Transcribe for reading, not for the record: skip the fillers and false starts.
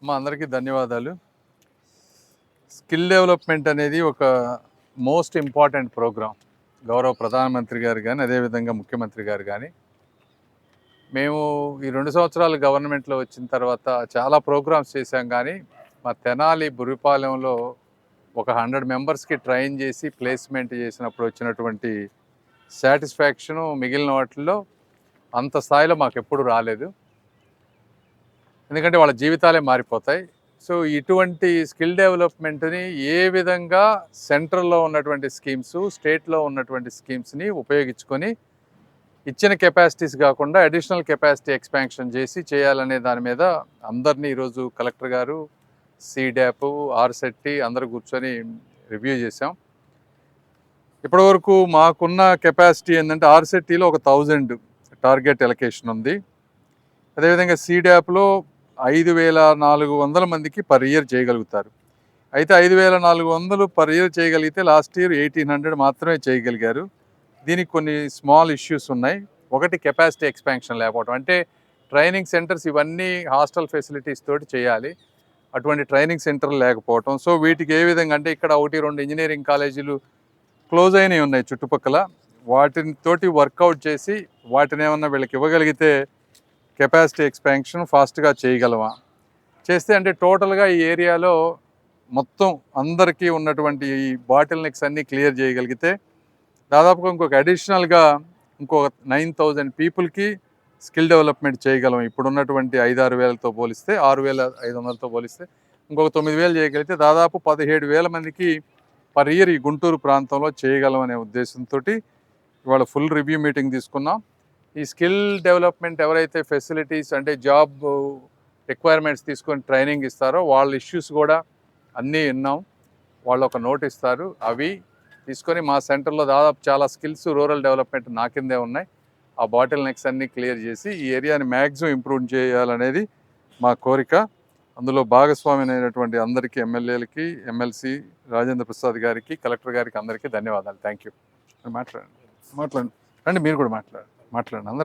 మా అందరికీ ధన్యవాదాలు. స్కిల్ డెవలప్మెంట్ అనేది ఒక మోస్ట్ ఇంపార్టెంట్ ప్రోగ్రామ్. గౌరవ ప్రధానమంత్రి గారు కానీ, అదేవిధంగా ముఖ్యమంత్రి గారు కానీ, మేము ఈ 2 సంవత్సరాలు గవర్నమెంట్లో వచ్చిన తర్వాత చాలా ప్రోగ్రామ్స్ చేశాం. కానీ మా తెనాలి బుర్రిపాలెంలో ఒక 100 మెంబర్స్కి ట్రైన్ చేసి ప్లేస్మెంట్ చేసినప్పుడు వచ్చినటువంటి సాటిస్ఫాక్షను మిగిలిన వాటిల్లో అంత స్థాయిలో మాకు ఎప్పుడు రాలేదు. ఎందుకంటే వాళ్ళ జీవితాలే మారిపోతాయి. సో ఇటువంటి స్కిల్ డెవలప్మెంట్ని ఏ విధంగా సెంట్రల్లో ఉన్నటువంటి స్కీమ్స్, స్టేట్లో ఉన్నటువంటి స్కీమ్స్ని ఉపయోగించుకొని ఇచ్చిన కెపాసిటీస్ కాకుండా అడిషనల్ కెపాసిటీ ఎక్స్పాన్షన్ చేయాలనే దాని మీద అందరినీ ఈరోజు కలెక్టర్ గారు, సీడ్యాప్, ఆర్సెట్టి అందరూ కూర్చొని రివ్యూ చేసాం. ఇప్పటివరకు మాకున్న కెపాసిటీ ఏంటంటే ఆర్సెట్టీలో ఒక 1000 టార్గెట్ ఎలకేషన్ ఉంది. అదేవిధంగా సీడ్యాప్లో 5400 మందికి పర్ ఇయర్ చేయగలుగుతారు. అయితే 5400 పర్ ఇయర్ చేయగలిగితే లాస్ట్ ఇయర్ 1800 మాత్రమే చేయగలిగారు. దీనికి కొన్ని స్మాల్ ఇష్యూస్ ఉన్నాయి. ఒకటి కెపాసిటీ ఎక్స్పాన్షన్ లేకపోవడం, అంటే ట్రైనింగ్ సెంటర్స్ ఇవన్నీ హాస్టల్ ఫెసిలిటీస్ తోటి చేయాలి. అటువంటి ట్రైనింగ్ సెంటర్లు లేకపోవటం. సో వీటికి ఏ విధంగా అంటే ఇక్కడ 1-2 ఇంజనీరింగ్ కాలేజీలు క్లోజ్ అయినవి ఉన్నాయి చుట్టుపక్కల. వాటిని తోటి వర్కౌట్ చేసి వాటిని ఏమన్నా వీళ్ళకి ఇవ్వగలిగితే కెపాసిటీ ఎక్స్పాన్షన్ ఫాస్ట్గా చేయగలమా, చేస్తే అంటే టోటల్గా ఈ ఏరియాలో మొత్తం అందరికీ ఉన్నటువంటి ఈ బాటిల్ నెక్స్ అన్నీ క్లియర్ చేయగలిగితే దాదాపుగా ఇంకొక అడిషనల్గా ఇంకొక 9000 పీపుల్కి స్కిల్ డెవలప్మెంట్ చేయగలం. ఇప్పుడున్నటువంటి 5-6 వేలతో పోలిస్తే, 6500తో పోలిస్తే ఇంకొక 9000 చేయగలిగితే దాదాపు 17,000 మందికి పర్ ఇయర్ ఈ గుంటూరు ప్రాంతంలో చేయగలం అనే ఉద్దేశంతో ఇవాళ ఫుల్ రివ్యూ మీటింగ్ తీసుకున్నాం. ఈ స్కిల్ డెవలప్మెంట్ ఎవరైతే ఫెసిలిటీస్ అంటే జాబ్ రిక్వైర్మెంట్స్ తీసుకొని ట్రైనింగ్ ఇస్తారో వాళ్ళ ఇష్యూస్ కూడా అన్నీ విన్నాం. వాళ్ళు ఒక నోట్ ఇస్తారు, అవి తీసుకొని మా సెంటర్లో దాదాపు చాలా స్కిల్స్ రూరల్ డెవలప్మెంట్ నా కిందే ఉన్నాయి. ఆ బాటిల్ నెక్స్ అన్నీ క్లియర్ చేసి ఈ ఏరియాని మ్యాక్సిమం ఇంప్రూవ్ చేయాలనేది మా కోరిక. అందులో భాగస్వామి అయినటువంటి అందరికీ, ఎమ్మెల్యేలకి, ఎమ్మెల్సీ రాజేంద్ర ప్రసాద్ గారికి, కలెక్టర్ గారికి అందరికీ ధన్యవాదాలు. Thank you. మాట్లాడండి రండి, మీరు కూడా మాట్లాడండి అందరూ.